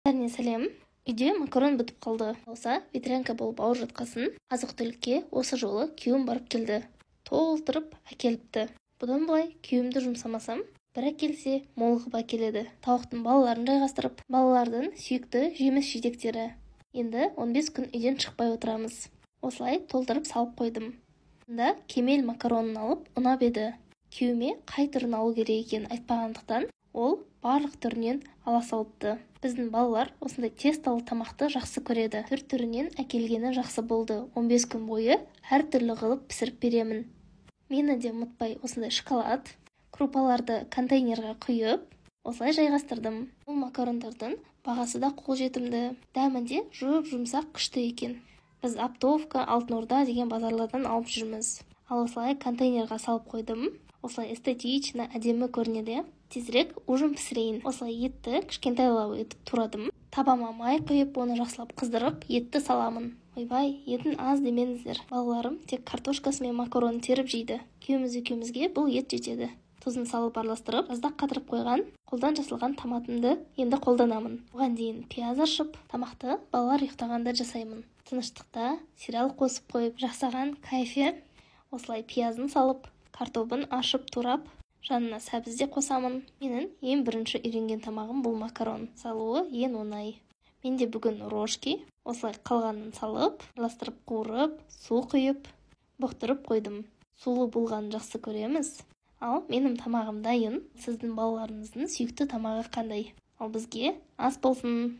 Бәріне сәлем. Үйде макарон бітіп қалды. Болса, ветрянка болып ауыр жатқасын, азық-түлікке осы жолы күйеуім барып келді. Толтырып әкеліпті. Бұдан былай күйеуімді жұмсамасам, бір әкелсе молығып әкеледі. Тауықтың балаларын жайғастырып, балалардың сүйікті жеміс-жидектері. Енді 15 күн үйден шықпай отырамыз. Осылай толтырып салып қойдым. Онда кемел макаронын алып ұнап еді. Күйеуіме қай түрін алу керек екенін айтпағандықтан, ол барлық түрінен ала салыпты. Біздің балалар осындай тесталы тамақты жақсы көреді. Түр-түрінен әкелгені жақсы болды. 15 күн бойы әр түрлі қылып пісіріп беремін. Мені де ұмытпай осындай шоколад, крупаларды контейнерға құйып, осылай жайғастырдым. Бұл макарондардың бағасы да қолжетімді, дәмі де жұмсақ күшті екен. Біз Оптовка, Алтын Орда деген базарлардан алып жүрміз. Ал осылай контейнерға салып қойдым. Осылай эстетично, әдемі көрінеді. Тезірек ужин пісірейін. Осылай етті кішкентайлау етіп турадым. Табама май құйып, оны жақсылап қыздырып, етті саламын. Ойбай, етін аз демеңіздер. Балаларым тек картошкасы мен макаронын теріп жейді. Екеумізге бұл ет жетеді. Тұзын салып араластырып, аздап қатырып қойған, қолдан жасалған томатымды енді қолданамын. Оған дейін пияз ашып, тамақты балалар ұйықтағанда жасаймын. Тыныштықта сериал қосып қойып, жақсаған кайфе. Осылай пиязын салып, картобын ашып турап, жанына сәбіз де қосамын. Менің ең бірінші үйренген тамағым бұл макарон. Салуы ең оңай. Менде бүгін рожки, осылай қалғанын салып, араластырып қуырып, су құйып, бұқтырып қойдым. Сулы болғанын жақсы көреміз. Ал менің тамағым дайын. Сіздің балаларыңыздың сүйікті тамағы қандай? Ал бізге ас болсын.